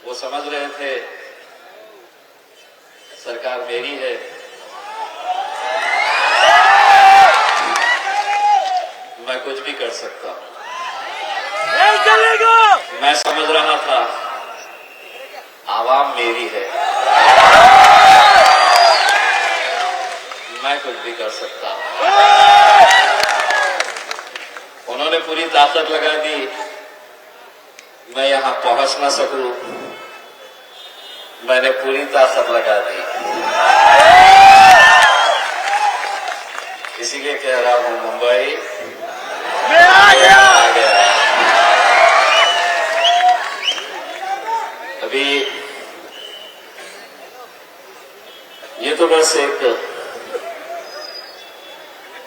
वो समझ रहे थे सरकार मेरी है, मैं कुछ भी कर सकता हूं। नहीं चलेगा। मैं समझ रहा था आवाम मेरी है, मैं कुछ भी कर सकता हूं। उन्होंने पूरी ताकत लगा दी, मैं यहां पहुंच ना सकूं, मैंने पूरी ताकत लगा दी। इसीलिए कह रहा हूं मुंबई मैं आ गया। आ गया। अभी ये तो बस एक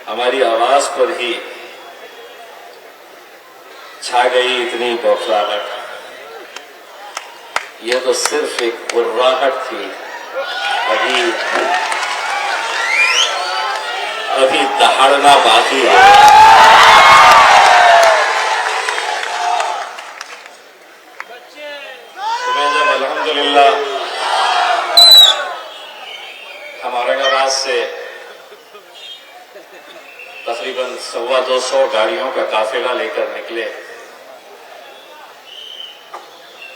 हमारी आवाज पर ही छा गई इतनी बौखलाहट। ये तो सिर्फ एक गुर्राहट थी, अभी दहाड़ना बाकी है। सुबह जब अल्हम्दुलिल्लाह हम औरंगाबाद से तकरीबन 125 गाड़ियों का काफिला लेकर निकले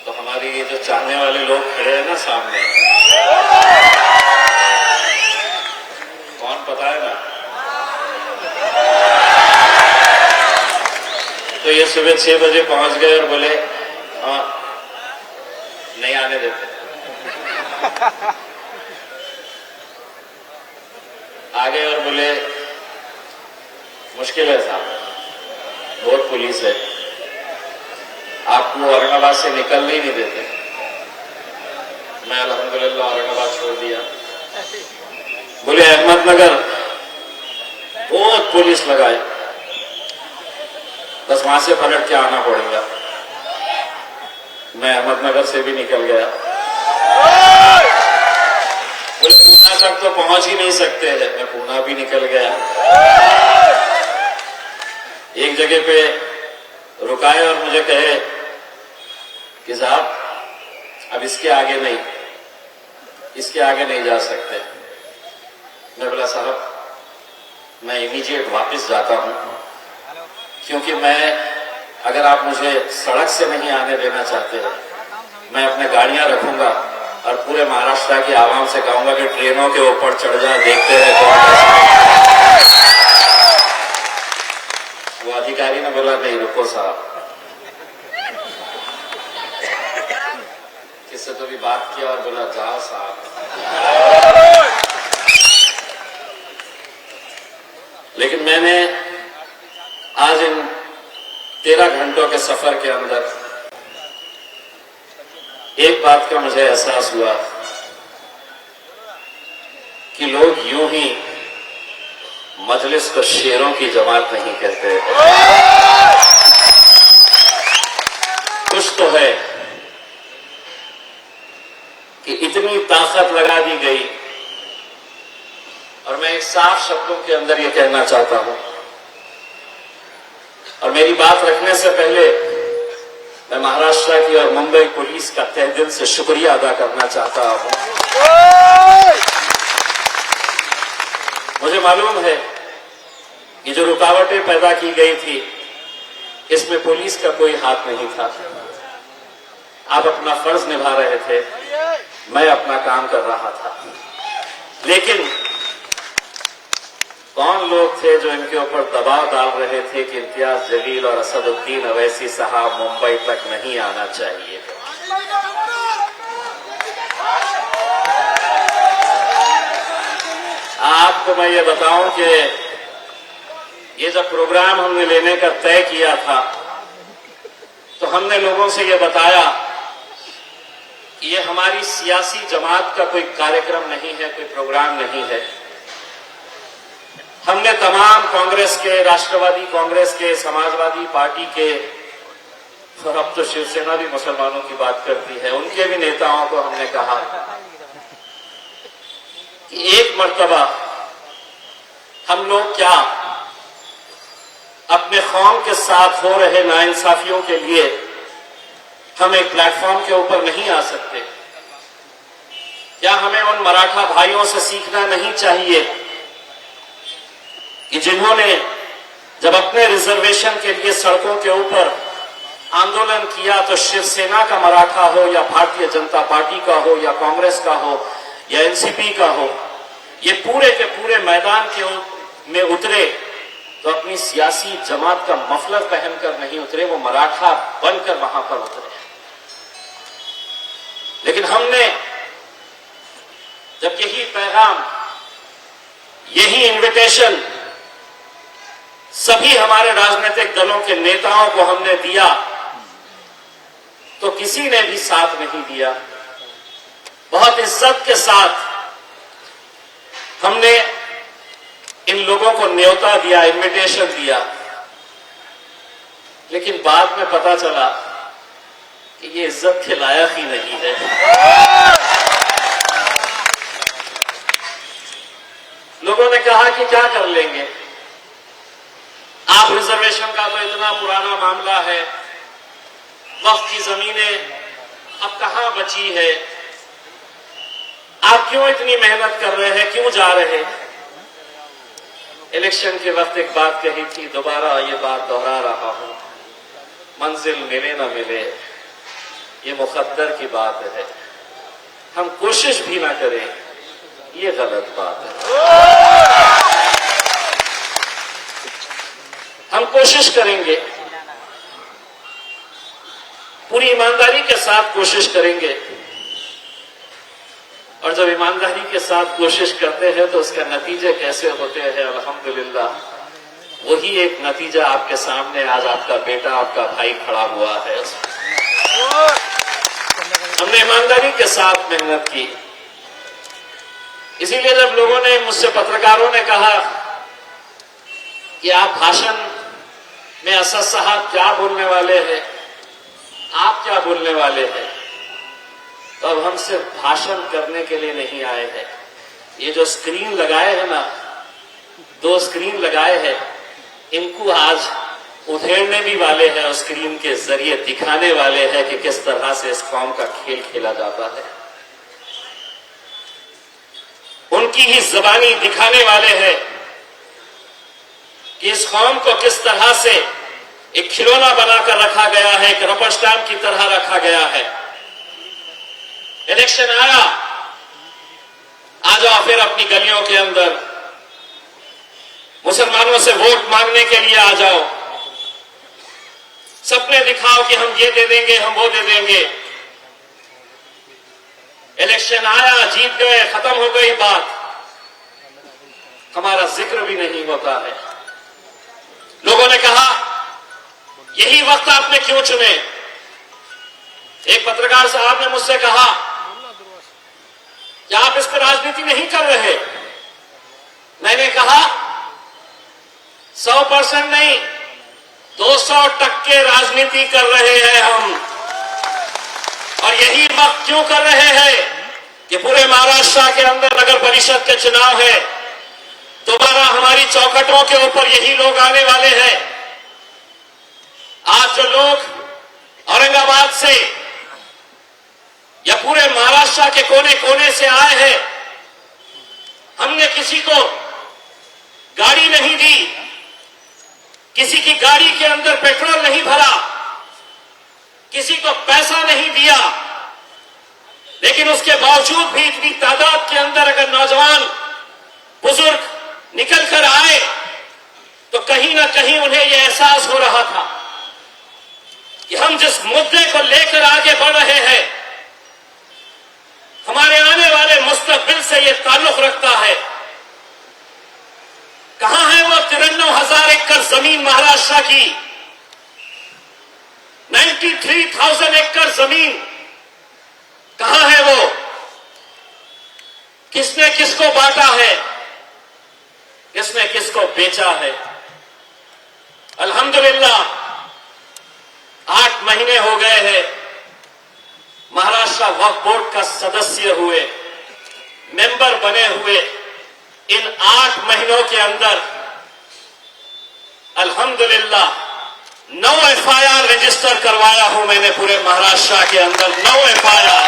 तो हमारी ये जो चाहने वाले लोग खड़े हैं ना सामने, कौन पता है ना? तो ये सुबह 6 बजे पहुंच गए और बोले हाँ नहीं आने देते। आ गए और बोले मुश्किल है साहब, बहुत पुलिस है, आपको औरंगाबाद से निकलने ही नहीं देते। मैं अल्हम्दुलिल्लाह औरंगाबाद छोड़ दिया। बोले अहमदनगर बहुत पुलिस लगाए, बस वहां से पलट के आना पड़ेगा। मैं अहमदनगर से भी निकल गया। बोले पूना तक तो पहुंच ही नहीं सकते हैं, मैं पूना भी निकल गया। एक जगह पे रुकाए और मुझे कहे कि साहब अब इसके आगे नहीं जा सकते। मैं बोला साहब मैं इमीडिएट वापस जाता हूं, क्योंकि अगर आप मुझे सड़क से नहीं आने देना चाहते, मैं अपने गाड़ियां रखूंगा और पूरे महाराष्ट्र की आवाम से कहूंगा कि ट्रेनों के ऊपर चढ़ जा, देखते हैं कौन। वो अधिकारी ने बोला नहीं रुको साहब, किससे तो भी बात किया और बोला जाओ साहब। लेकिन मैंने आज इन 13 घंटों के सफर के अंदर एक बात का मुझे एहसास हुआ कि लोग यूं ही मजलिस को शेरों की जमात नहीं कहते। कुछ तो है कि इतनी ताकत लगा दी गई। और मैं एक साफ शब्दों के अंदर ये कहना चाहता हूं, और मेरी बात रखने से पहले मैं महाराष्ट्र की और मुंबई पुलिस का तहे दिल से शुक्रिया अदा करना चाहता हूं। मुझे मालूम है कि जो रुकावटें पैदा की गई थी इसमें पुलिस का कोई हाथ नहीं था। आप अपना फर्ज निभा रहे थे, मैं अपना काम कर रहा था। लेकिन कौन लोग थे जो इनके ऊपर दबाव डाल रहे थे कि इम्तियाज जलील और असदुद्दीन अवैसी साहब मुंबई तक नहीं आना चाहिए। आपको मैं ये बताऊं कि ये जब प्रोग्राम हमने लेने का तय किया था तो हमने लोगों से ये बताया कि ये हमारी सियासी जमात का कोई कार्यक्रम नहीं है, कोई प्रोग्राम नहीं है। हमने तमाम कांग्रेस के, राष्ट्रवादी कांग्रेस के, समाजवादी पार्टी के, और अब तो शिवसेना भी मुसलमानों की बात करती है, उनके भी नेताओं को हमने कहा कि एक मर्तबा हम लोग क्या अपने कौम के साथ हो रहे नाइंसाफियों के लिए हम एक प्लेटफॉर्म के ऊपर नहीं आ सकते? क्या हमें उन मराठा भाइयों से सीखना नहीं चाहिए कि जिन्होंने जब अपने रिजर्वेशन के लिए सड़कों के ऊपर आंदोलन किया तो शिवसेना का मराठा हो या भारतीय जनता पार्टी का हो या कांग्रेस का हो या एनसीपी का हो, ये पूरे के पूरे मैदान में उतरे तो अपनी सियासी जमात का मफलर पहनकर नहीं उतरे, वो मराठा बनकर वहां पर उतरे। लेकिन हमने जब यही पैगाम, यही इनविटेशन सभी हमारे राजनीतिक दलों के नेताओं को हमने दिया तो किसी ने भी साथ नहीं दिया। बहुत इज्जत के साथ हमने इन लोगों को न्योता दिया, इनविटेशन दिया, लेकिन बाद में पता चला कि ये इज्जत के लायक ही नहीं है। लोगों ने कहा कि क्या कर लेंगे आप, रिजर्वेशन का तो इतना पुराना मामला है, वक्त की जमीनें अब कहां बची है, आप क्यों इतनी मेहनत कर रहे हैं, क्यों जा रहे हैं? इलेक्शन के वक्त एक बात कही थी, दोबारा ये बात दोहरा रहा हूं, मंजिल मिले ना मिले ये मुकद्दर की बात है, हम कोशिश भी ना करें ये गलत बात है। हम कोशिश करेंगे, पूरी ईमानदारी के साथ कोशिश करेंगे, और जब ईमानदारी के साथ कोशिश करते हैं तो उसका नतीजे कैसे होते हैं, अल्हम्दुलिल्लाह वही एक नतीजा आपके सामने आज आपका बेटा, आपका भाई खड़ा हुआ है। हमने ईमानदारी के साथ मेहनत की, इसीलिए जब लोगों ने मुझसे, पत्रकारों ने कहा कि आप भाषण में असद साहब क्या बोलने वाले हैं, आप क्या बोलने वाले हैं, तो अब हम सिर्फ भाषण करने के लिए नहीं आए हैं। ये जो स्क्रीन लगाए हैं ना, 2 स्क्रीन लगाए हैं, इनको आज उधेड़ने भी वाले हैं और स्क्रीन के जरिए दिखाने वाले हैं कि किस तरह से इस कौम का खेल खेला जाता है। उनकी ही जबानी दिखाने वाले हैं कि इस कौम को किस तरह से एक खिलौना बनाकर रखा गया है, एक रबर स्टैंप की तरह रखा गया है। इलेक्शन आया, आ जाओ फिर अपनी गलियों के अंदर, मुसलमानों से वोट मांगने के लिए आ जाओ, सपने दिखाओ कि हम ये दे देंगे, हम वो दे देंगे। इलेक्शन आया, जीत गए, खत्म हो गई बात, हमारा जिक्र भी नहीं होता है। लोगों ने कहा यही वक्त आपने क्यों चुने? एक पत्रकार साहब ने मुझसे कहा कि आप इस पर राजनीति नहीं कर रहे। मैंने कहा 100% नहीं, 200% राजनीति कर रहे हैं हम। और यही वक्त क्यों कर रहे हैं कि पूरे महाराष्ट्र के अंदर नगर परिषद के चुनाव है, दोबारा हमारी चौखटों के ऊपर यही लोग आने वाले हैं। आज जो लोग औरंगाबाद से या पूरे महाराष्ट्र के कोने कोने से आए हैं, हमने किसी को गाड़ी नहीं दी, किसी की गाड़ी के अंदर पेट्रोल नहीं भरा, किसी को पैसा नहीं दिया, लेकिन उसके बावजूद भी इतनी तादाद के अंदर अगर नौजवान बुजुर्ग निकल कर आए तो कहीं ना कहीं उन्हें यह एहसास हो रहा था कि हम जिस मुद्दे को लेकर आगे बढ़ रहे हैं, हमारे आने वाले मुस्तकबिल से यह ताल्लुक रखता है। कहां है वो 93,000 एकड़ जमीन महाराष्ट्र की, 93,000 एकड़ जमीन कहां है वो? किसने किसको बांटा है, किसने किसको बेचा है? अल्हम्दुलिल्लाह 8 महीने हो गए हैं महाराष्ट्र वक्फ बोर्ड का सदस्य हुए, मेंबर बने हुए। इन 8 महीनों के अंदर अल्हम्दुलिल्लाह 9 FIR रजिस्टर करवाया हूं मैंने पूरे महाराष्ट्र के अंदर। 9 FIR,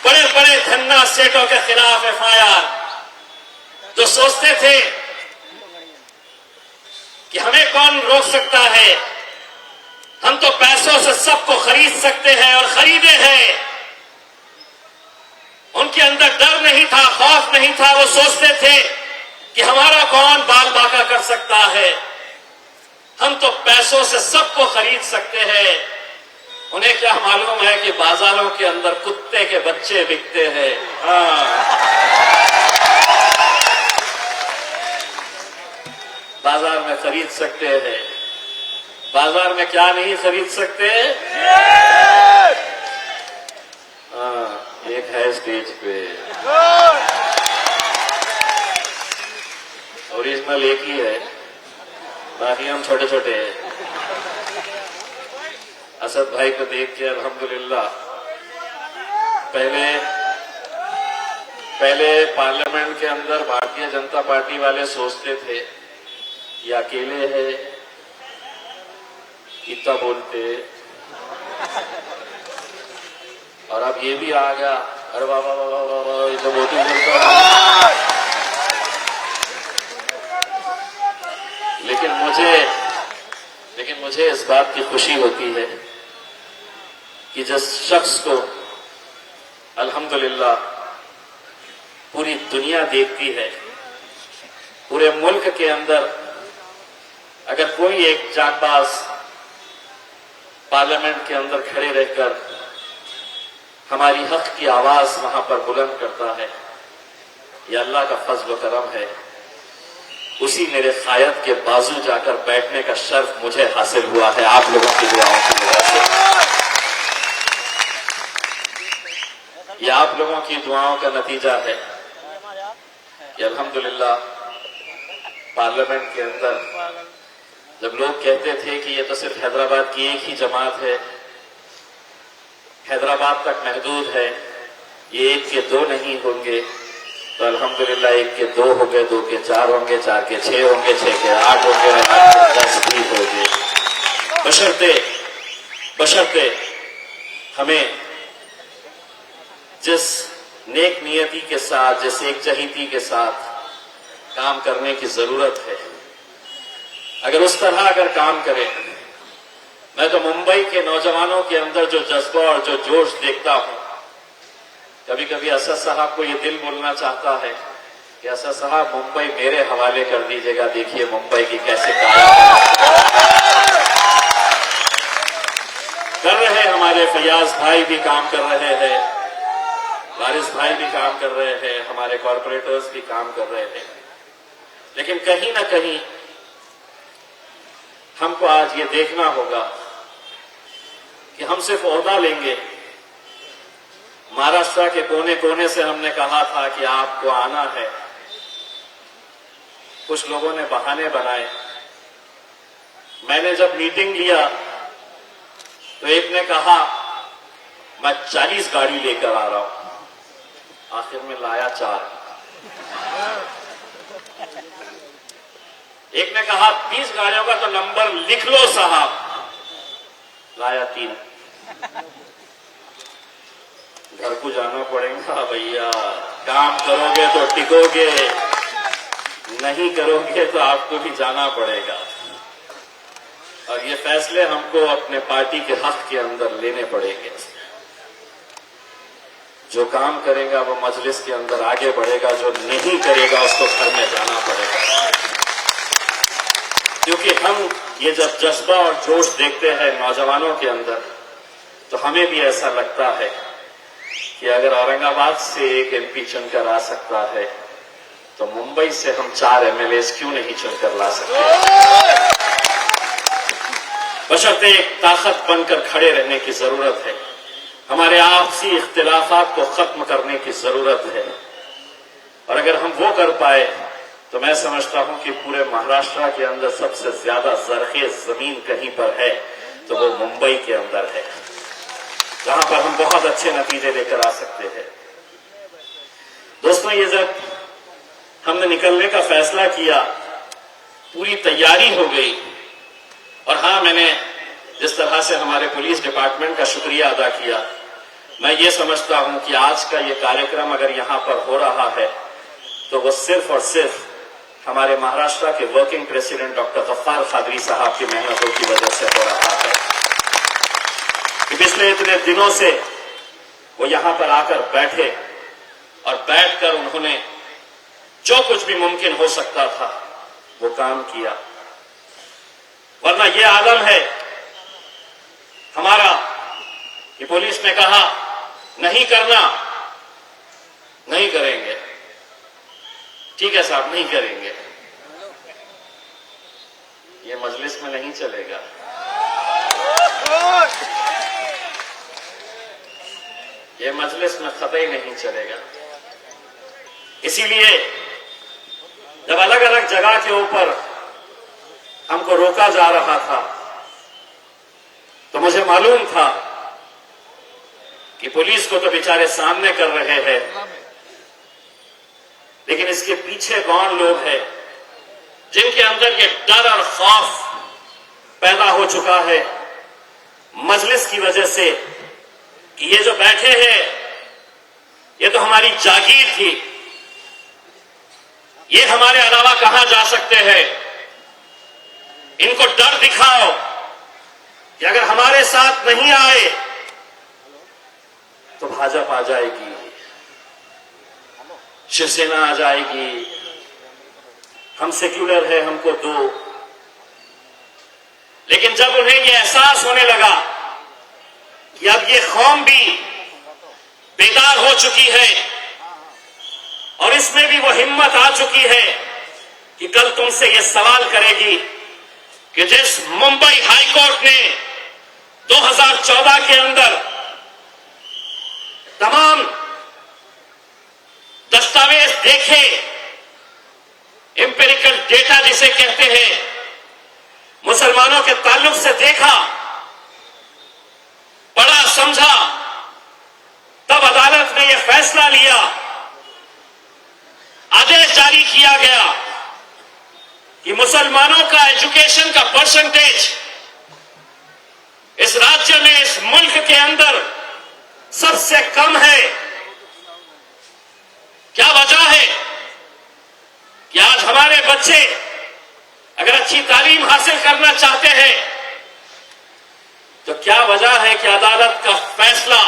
बड़े बड़े धन्ना सेठों के खिलाफ FIR। जो सोचते थे कि हमें कौन रोक सकता है, हम तो पैसों से सबको खरीद सकते हैं और खरीदे हैं। उनके अंदर डर नहीं था, खौफ नहीं था। वो सोचते थे कि हमारा कौन बाल बाका कर सकता है, हम तो पैसों से सबको खरीद सकते हैं। उन्हें क्या मालूम है कि बाजारों के अंदर कुत्ते के बच्चे बिकते हैं। बाजार में खरीद सकते हैं, बाजार में क्या नहीं खरीद सकते? एक है स्टेज पे, ओरिजिनल एक ही है, बाकी हम छोटे छोटे हैं। असद भाई को देख के अल्हम्दुलिल्लाह, पहले पार्लियामेंट के अंदर भारतीय जनता पार्टी वाले सोचते थे ये अकेले है, इतना बोलते, और अब ये भी आ गया, अरे बाबा बाबा बाबा ये तो बहुत ही बोलता। लेकिन मुझे इस बात की खुशी होती है कि जिस शख्स को अल्हम्दुलिल्लाह पूरी दुनिया देखती है, पूरे मुल्क के अंदर अगर कोई एक जांबाज पार्लियामेंट के अंदर खड़े रहकर हमारी हक की आवाज वहां पर बुलंद करता है, यह अल्लाह का फजल करम है। उसी मेरे कायद के बाजू जाकर बैठने का शर्फ मुझे हासिल हुआ है आप लोगों की दुआओं की वजह से। यह आप लोगों की दुआओं का नतीजा है कि अल्हम्दुलिल्लाह पार्लियामेंट के अंदर जब लोग कहते थे कि ये तो सिर्फ हैदराबाद की एक ही जमात है, हैदराबाद तक महदूद है, ये 1 के 2 नहीं होंगे, तो अल्हम्दुलिल्लाह 1 के 2 हो गए, 2 के 4 होंगे, 4 के 6 होंगे, 6 के 8 होंगे, 8 के 10 भी होंगे। बशर्ते हमें जिस नेक नियति के साथ, जिस एकजहीती के साथ काम करने की जरूरत है, अगर उस तरह अगर काम करें, मैं तो मुंबई के नौजवानों के अंदर जो जज्बा और जो जोश देखता हूं, कभी कभी असद साहब को ये दिल बोलना चाहता है कि असद साहब मुंबई मेरे हवाले कर दीजिएगा, देखिए मुंबई की कैसे काया कर रहे। हमारे फयाज भाई भी काम कर रहे हैं, वारिस भाई भी काम कर रहे हैं, हमारे कॉर्पोरेटर्स भी काम कर रहे हैं, लेकिन कहीं ना कहीं हमको आज ये देखना होगा कि हम सिर्फ ओहदा लेंगे। महाराष्ट्र के कोने कोने से हमने कहा था कि आपको आना है, कुछ लोगों ने बहाने बनाए। मैंने जब मीटिंग लिया तो एक ने कहा मैं 40 गाड़ी लेकर आ रहा हूं, आखिर में लाया 4। एक ने कहा 20 गाड़ियों का तो नंबर लिख लो साहब, लाया 3। घर को जाना पड़ेगा भैया, काम करोगे तो टिकोगे, नहीं करोगे तो आपको भी जाना पड़ेगा। और ये फैसले हमको अपने पार्टी के हक के अंदर लेने पड़ेंगे। जो काम करेगा वो मजलिस के अंदर आगे बढ़ेगा, जो नहीं करेगा उसको घर में जाना पड़ेगा। क्योंकि हम ये जब जज्बा और जोश देखते हैं नौजवानों के अंदर, तो हमें भी ऐसा लगता है कि अगर औरंगाबाद से एक MP चुनकर आ सकता है, तो मुंबई से हम 4 MLAs क्यों नहीं चुनकर ला सकते। बशर्ते एक ताकत बनकर खड़े रहने की जरूरत है। हमारे आपसी इख्तिलाफात को खत्म करने की जरूरत है, और अगर हम वो कर पाए तो मैं समझता हूं कि पूरे महाराष्ट्र के अंदर सबसे ज्यादा जरखेज जमीन कहीं पर है तो वो मुंबई के अंदर है, जहां पर हम बहुत अच्छे नतीजे लेकर आ सकते हैं। दोस्तों, ये जब हमने निकलने का फैसला किया पूरी तैयारी हो गई। और हाँ, मैंने जिस तरह से हमारे पुलिस डिपार्टमेंट का शुक्रिया अदा किया, मैं ये समझता हूं कि आज का ये कार्यक्रम अगर यहां पर हो रहा है तो वो सिर्फ और सिर्फ हमारे महाराष्ट्र के working president doctor Gaffar Qadri sahab की मेहनतों की वजह से हो रहा है कि पिछले इतने दिनों से वो यहां पर आकर बैठे और बैठकर उन्होंने जो कुछ भी मुमकिन हो सकता था वो काम किया। वरना ये आलम है हमारा कि पुलिस ने कहा नहीं करना, नहीं करेंगे, ठीक है साहब नहीं करेंगे, ये मजलिस में नहीं चलेगा। ये मजलिस में कतई नहीं चलेगा। इसीलिए जब अलग अलग जगह के ऊपर हमको रोका जा रहा था तो मुझे मालूम था कि पुलिस को तो बेचारे सामने कर रहे हैं, लेकिन इसके पीछे कौन लोग हैं जिनके अंदर ये डर और खौफ पैदा हो चुका है मजलिस की वजह से कि ये जो बैठे हैं ये तो हमारी जागीर थी, ये हमारे अलावा कहां जा सकते हैं। इनको डर दिखाओ कि अगर हमारे साथ नहीं आए तो भाजपा आ जाएगी, शिवसेना आ जाएगी, हम सेक्युलर है, हमको दो। लेकिन जब उन्हें यह एहसास होने लगा कि अब ये कौम भी बेदार हो चुकी है और इसमें भी वो हिम्मत आ चुकी है कि कल तुमसे ये सवाल करेगी कि जिस मुंबई हाई कोर्ट ने 2014 के अंदर तमाम दस्तावेज देखे, एम्पिरिकल डेटा जिसे कहते हैं, मुसलमानों के ताल्लुक से देखा, पढ़ा, समझा, तब अदालत ने यह फैसला लिया, आदेश जारी किया गया कि मुसलमानों का एजुकेशन का परसेंटेज इस राज्य में, इस मुल्क के अंदर सबसे कम है। क्या वजह है कि आज हमारे बच्चे अगर अच्छी तालीम हासिल करना चाहते हैं तो क्या वजह है कि अदालत का फैसला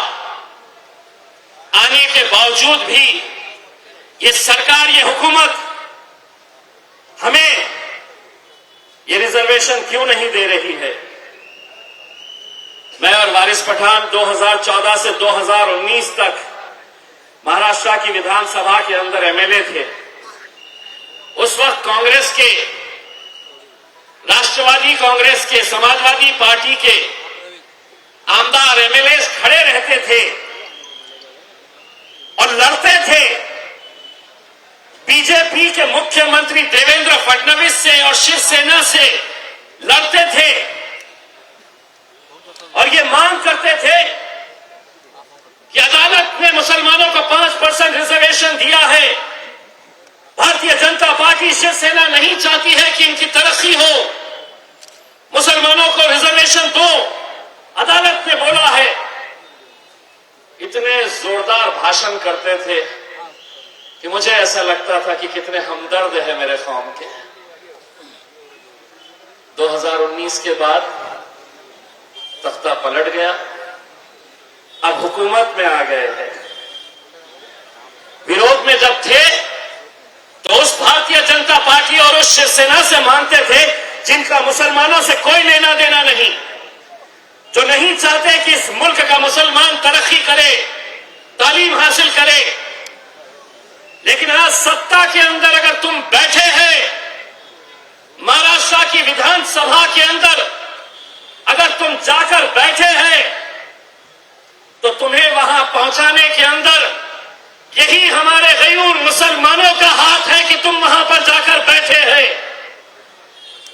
आने के बावजूद भी ये सरकार, ये हुकूमत हमें ये रिजर्वेशन क्यों नहीं दे रही है। मैं और वारिस पठान 2014 से 2019 तक महाराष्ट्र की विधानसभा के अंदर एमएलए थे। उस वक्त कांग्रेस के, राष्ट्रवादी कांग्रेस के, समाजवादी पार्टी के आमदार एमएलए खड़े रहते थे और लड़ते थे बीजेपी के मुख्यमंत्री देवेंद्र फडणवीस से और शिवसेना से लड़ते थे और ये मांग करते थे कि अदालत ने मुसलमानों को 5% रिजर्वेशन दिया है, भारतीय जनता पार्टी, शिवसेना नहीं चाहती है कि इनकी तरक्की हो, मुसलमानों को रिजर्वेशन दो, अदालत ने बोला है। इतने जोरदार भाषण करते थे कि मुझे ऐसा लगता था कि कितने हमदर्द है मेरे कौम के। 2019 के बाद तख्ता पलट गया, अब हुकूमत में आ गए हैं। विरोध में जब थे तो उस भारतीय जनता पार्टी और उस शिवसेना से मांगते थे जिनका मुसलमानों से कोई लेना देना नहीं, जो नहीं चाहते कि इस मुल्क का मुसलमान तरक्की करे, तालीम हासिल करे। लेकिन आज सत्ता के अंदर अगर तुम बैठे हैं, महाराष्ट्र की विधानसभा के अंदर अगर तुम जाकर बैठे हैं, तो तुम्हें वहां पहुंचाने के अंदर यही हमारे गैर मुसलमानों का हाथ है कि तुम वहां पर जाकर बैठे हैं।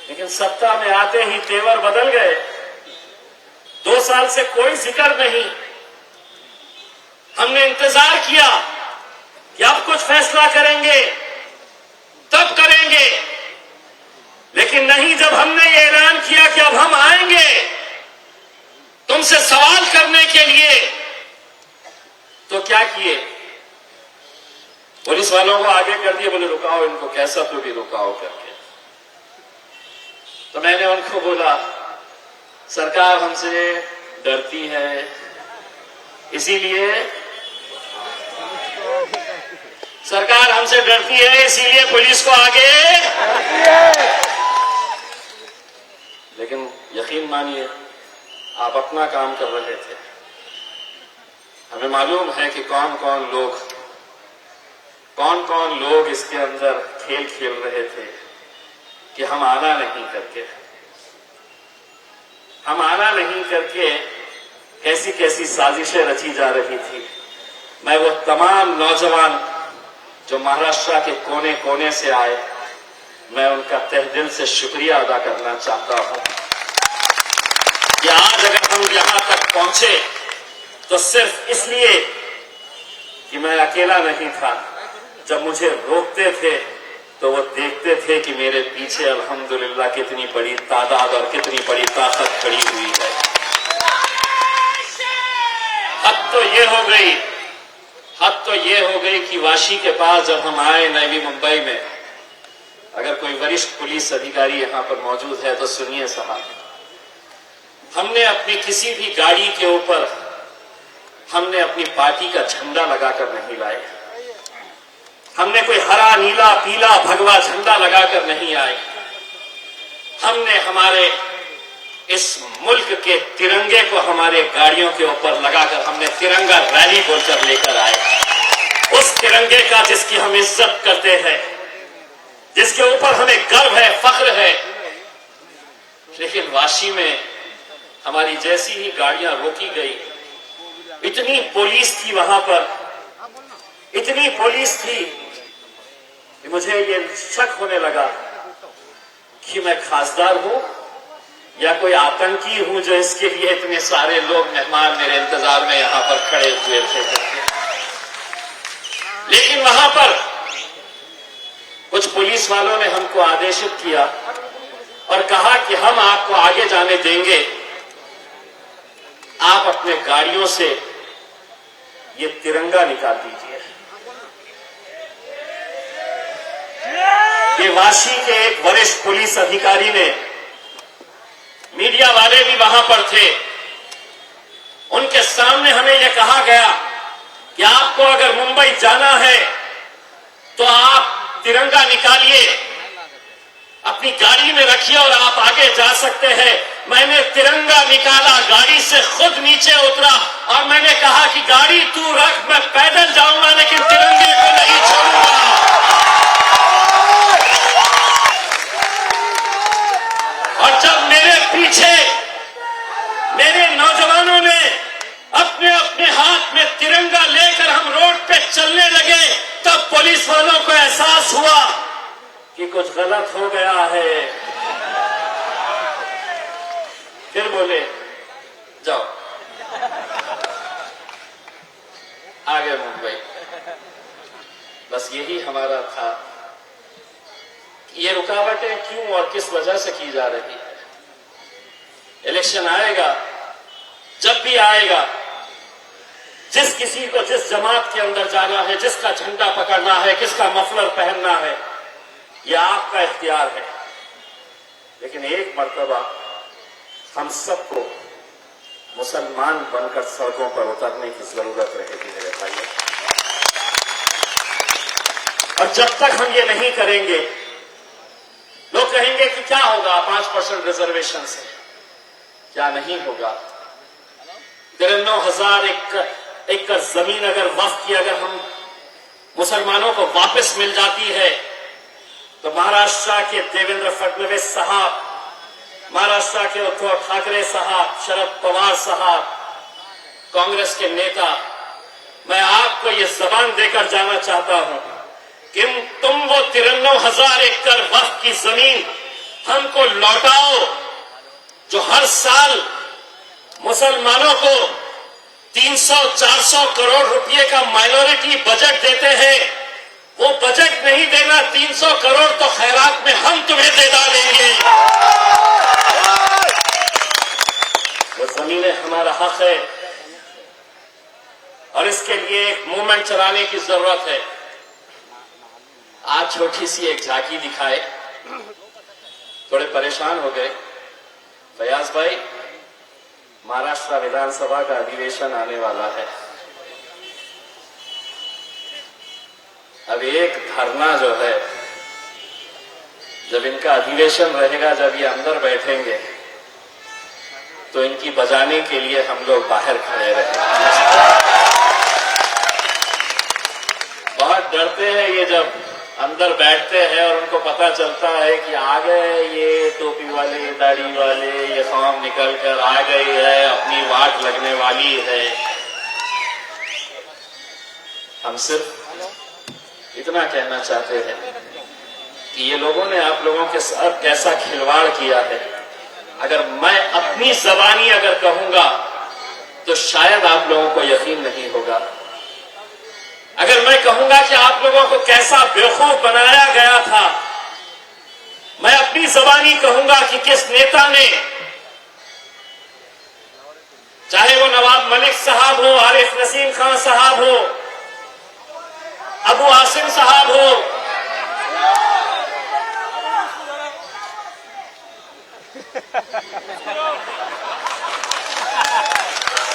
लेकिन सत्ता में आते ही तेवर बदल गए। 2 साल से कोई जिक्र नहीं। हमने इंतजार किया कि अब कुछ फैसला करेंगे, तब करेंगे, लेकिन लेकिन नहीं, जब हमने ये ऐलान किया कि अब हम आएंगे तुमसे सवाल करने के लिए, तो क्या किए? पुलिस वालों को आगे कर दिए, बोले रुकाओ इनको, कैसा तो भी रुकाओ करके। तो मैंने उनको बोला सरकार हमसे डरती है, इसीलिए सरकार हमसे डरती है, इसीलिए पुलिस को आगे। लेकिन यकीन मानिए आप अपना काम कर रहे थे। हमें मालूम है कि कौन कौन लोग इसके अंदर खेल खेल रहे थे कि हम आना नहीं करके कैसी कैसी साजिशें रची जा रही थी। मैं वो तमाम नौजवान जो महाराष्ट्र के कोने कोने से आए, मैं उनका तहे दिल से शुक्रिया अदा करना चाहता हूं कि आज अगर हम यहां तक पहुंचे तो सिर्फ इसलिए कि मैं अकेला नहीं था। जब मुझे रोकते थे तो वो देखते थे कि मेरे पीछे अल्हम्दुलिल्लाह कितनी बड़ी तादाद और कितनी बड़ी ताकत खड़ी हुई है। हद तो ये हो गई कि वाशी के पास जब हम आए नवी मुंबई में, अगर कोई वरिष्ठ पुलिस अधिकारी यहां पर मौजूद है तो सुनिए साहब, हमने अपनी किसी भी गाड़ी के ऊपर हमने अपनी पार्टी का झंडा लगाकर नहीं लाए। हमने कोई हरा नीला पीला भगवा झंडा लगाकर नहीं आए। हमने हमारे इस मुल्क के तिरंगे को हमारे गाड़ियों के ऊपर लगाकर हमने तिरंगा रैली बोलकर लेकर आए। उस तिरंगे का जिसकी हम इज्जत करते हैं, जिसके ऊपर हमें गर्व है, फख्र है। लेकिन वाशी में हमारी जैसी ही गाड़ियां रोकी गई, इतनी पुलिस थी वहां पर, इतनी पुलिस थी कि मुझे ये शक होने लगा कि मैं खासदार हूं या कोई आतंकी हूं जो इसके लिए इतने सारे लोग मेहमान मेरे इंतजार में यहां पर खड़े हुए थे। लेकिन वहां पर कुछ पुलिस वालों ने हमको आदेशित किया और कहा कि हम आपको आगे जाने देंगे, आप अपने गाड़ियों से ये तिरंगा निकाल दीजिए। ये वाशी के एक वरिष्ठ पुलिस अधिकारी ने, मीडिया वाले भी वहां पर थे, उनके सामने हमें यह कहा गया कि आपको अगर मुंबई जाना है तो आप तिरंगा निकालिए, अपनी गाड़ी में रखिए और आप आगे जा सकते हैं। मैंने तिरंगा निकाला, गाड़ी से खुद नीचे उतरा और मैंने कहा कि गाड़ी तू रख, मैं पैदल जाऊंगा लेकिन तिरंगे को नहीं छोड़ूंगा। और जब मेरे पीछे मेरे नौजवानों ने अपने अपने हाथ में तिरंगा लेकर हम रोड पे चलने लगे, तब पुलिस वालों को एहसास हुआ कि कुछ गलत हो गया है। फिर बोले जाओ आगे मुंबई। बस यही हमारा था। ये रुकावटें क्यों और किस वजह से की जा रही है? इलेक्शन आएगा, जब भी आएगा, जिस किसी को जिस जमात के अंदर जाना है, जिसका झंडा पकड़ना है, किसका मफलर पहनना है, यह आपका इख्तियार है। लेकिन एक मर्तबा हम सबको मुसलमान बनकर सड़कों पर उतरने की जरूरत रहेगी मेरे भाइयों। और जब तक हम ये नहीं करेंगे, लोग कहेंगे कि क्या होगा 5% रिजर्वेशन से। क्या नहीं होगा। 93,000 एकड़ जमीन अगर वक्फ की अगर हम मुसलमानों को वापस मिल जाती है तो महाराष्ट्र के देवेंद्र फडणवीस साहब, महाराष्ट्र के उद्धव ठाकरे साहब, शरद पवार साहब, कांग्रेस के नेता, मैं आपको ये जबान देकर जाना चाहता हूं कि तुम वो 93,000 एकड़ वक्फ की जमीन हमको लौटाओ जो हर साल मुसलमानों को 300-400 करोड़ रुपए का माइनॉरिटी बजट देते हैं। वो बजट नहीं देना 300 करोड़ तो खैरात में हम तुम्हें दे डालेंगे। वो जमीनें हमारा हक है और इसके लिए एक मूवमेंट चलाने की जरूरत है। आज छोटी सी एक झांकी दिखाए, थोड़े परेशान हो गए। फयाज भाई, महाराष्ट्र विधानसभा का अधिवेशन आने वाला है। अब एक धरना जो है, जब इनका अधिवेशन रहेगा, जब ये अंदर बैठेंगे तो इनकी बजाने के लिए हम लोग बाहर खड़े रहेंगे। बहुत डरते हैं ये जब अंदर बैठते हैं और उनको पता चलता है कि आ गए ये टोपी वाले, दाढ़ी वाले, ये फॉर्म निकल कर आ गई है, अपनी वाट लगने वाली है। हम सिर्फ इतना कहना चाहते हैं कि ये लोगों ने आप लोगों के साथ कैसा खिलवाड़ किया है। अगर मैं अपनी जबानी अगर कहूंगा तो शायद आप लोगों को यकीन नहीं होगा। अगर मैं कहूंगा कि आप लोगों को कैसा बेवकूफ बनाया गया था, मैं अपनी जबानी कहूंगा कि किस नेता ने, चाहे वो नवाब मलिक साहब हो, आरिफ नसीम खान साहब हो, अबू आसिम साहब हो,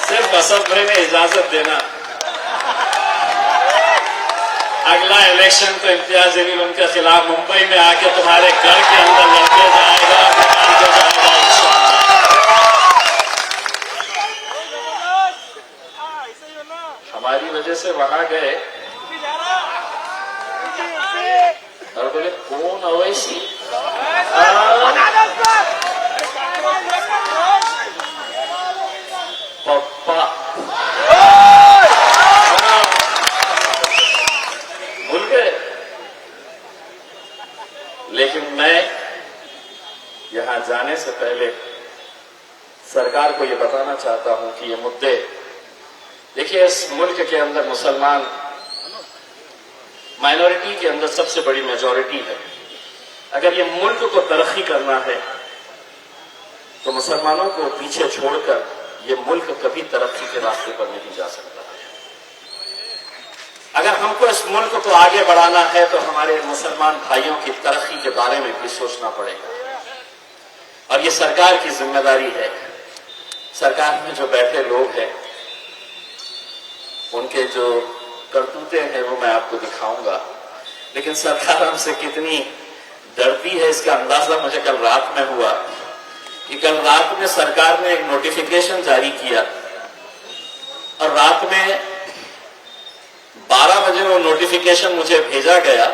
सिर्फ असम्बली में इजाजत देना, अगला इलेक्शन तो इम्तियाज जलील उनके खिलाफ मुंबई में आके तुम्हारे घर के अंदर लड़के जाएगा, निकाल के जाएगा इंशाअल्लाह। हमारी वजह से वहां गए और बोले कौन अवैसी, पप्पा भूल गए। लेकिन मैं यहां जाने से पहले सरकार को यह बताना चाहता हूं कि ये मुद्दे, देखिए इस मुल्क के अंदर मुसलमान माइनॉरिटी के अंदर सबसे बड़ी मेजॉरिटी है। अगर ये मुल्क को तरक्की करना है तो मुसलमानों को पीछे छोड़कर ये मुल्क कभी तरक्की के रास्ते पर नहीं जा सकता। अगर हमको इस मुल्क को आगे बढ़ाना है तो हमारे मुसलमान भाइयों की तरक्की के बारे में भी सोचना पड़ेगा और ये सरकार की जिम्मेदारी है। सरकार में जो बैठे लोग हैं उनके जो करतूते हैं वो मैं आपको दिखाऊंगा, लेकिन सरकार हमसे कितनी डरती है इसका अंदाजा मुझे कल रात में हुआ कि कल रात में सरकार ने एक नोटिफिकेशन जारी किया और रात में 12 बजे वो नोटिफिकेशन मुझे भेजा गया।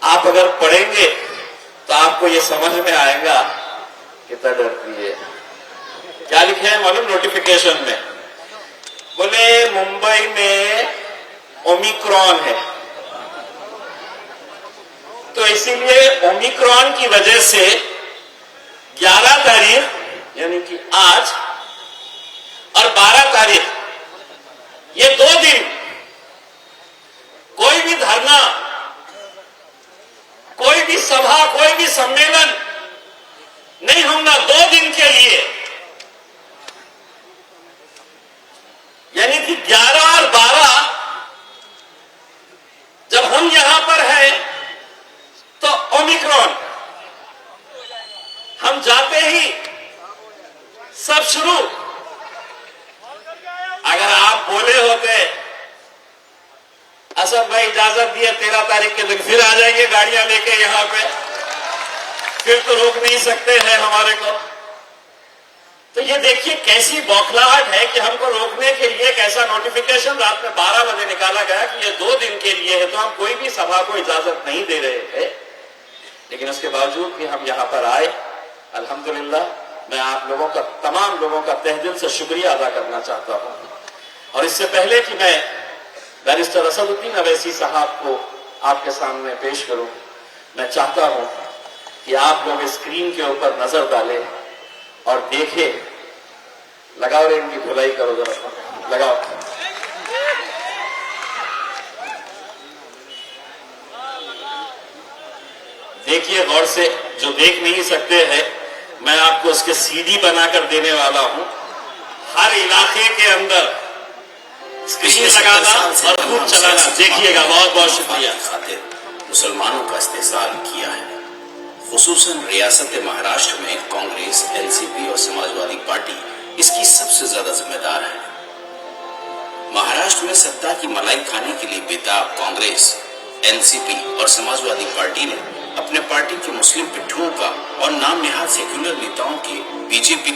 आप अगर पढ़ेंगे तो आपको ये समझ में आएगा कितना डरती है। क्या लिखे है मालूम नोटिफिकेशन में? बोले मुंबई में ओमिक्रॉन है, तो इसीलिए ओमिक्रॉन की वजह से 11 तारीख यानी कि आज और 12 तारीख ये 2 दिन कोई भी धरना, कोई भी सभा, कोई भी सम्मेलन नहीं होगा 2 दिन के लिए। यानी कि 11 और 12 जब हम यहां पर हैं तो ओमिक्रॉन, हम जाते ही सब शुरू। अगर आप बोले होते असद भाई इजाजत दिए 13 तारीख के दिन फिर आ जाएंगे गाड़ियां लेके यहां पे, फिर तो रोक नहीं सकते हैं हमारे को। तो ये देखिए कैसी बौखलाहट है कि हमको रोकने के लिए कैसा नोटिफिकेशन रात में 12 बजे निकाला गया कि ये 2 दिन के लिए है, तो हम कोई भी सभा को इजाजत नहीं दे रहे थे। लेकिन उसके बावजूद भी हम यहां पर आए। अल्हम्दुलिल्लाह, मैं आप लोगों का, तमाम लोगों का तहे दिल से शुक्रिया अदा करना चाहता हूं। और इससे पहले कि मैं बैरिस्टर असदुद्दीन अवैसी साहब को आपके सामने पेश करूं, मैं चाहता हूं कि आप लोग स्क्रीन के ऊपर नजर डालें और देखें। लगाओ रे, इनकी धुलाई करो जरा, लगाओ। देखिए गौर से, जो देख नहीं सकते हैं, मैं आपको उसके सीडी बनाकर देने वाला हूं। हर इलाके के अंदर स्क्रीन लगाना और खूब चलाना, देखिएगा। बहुत बहुत शुक्रिया। खातिर मुसलमानों का इस्तेहसाल किया है। खुसूसन रियासत महाराष्ट्र में कांग्रेस, एनसीपी और समाजवादी पार्टी इसकी सबसे ज्यादा जिम्मेदार है। महाराष्ट्र में सत्ता की मलाई खाने के लिए बेताब कांग्रेस, एनसीपी और समाजवादी पार्टी ने अपने पार्टी के मुस्लिम पिट्ठुओं का और नाम निहाद सेक्युलर नेताओं के बीजेपी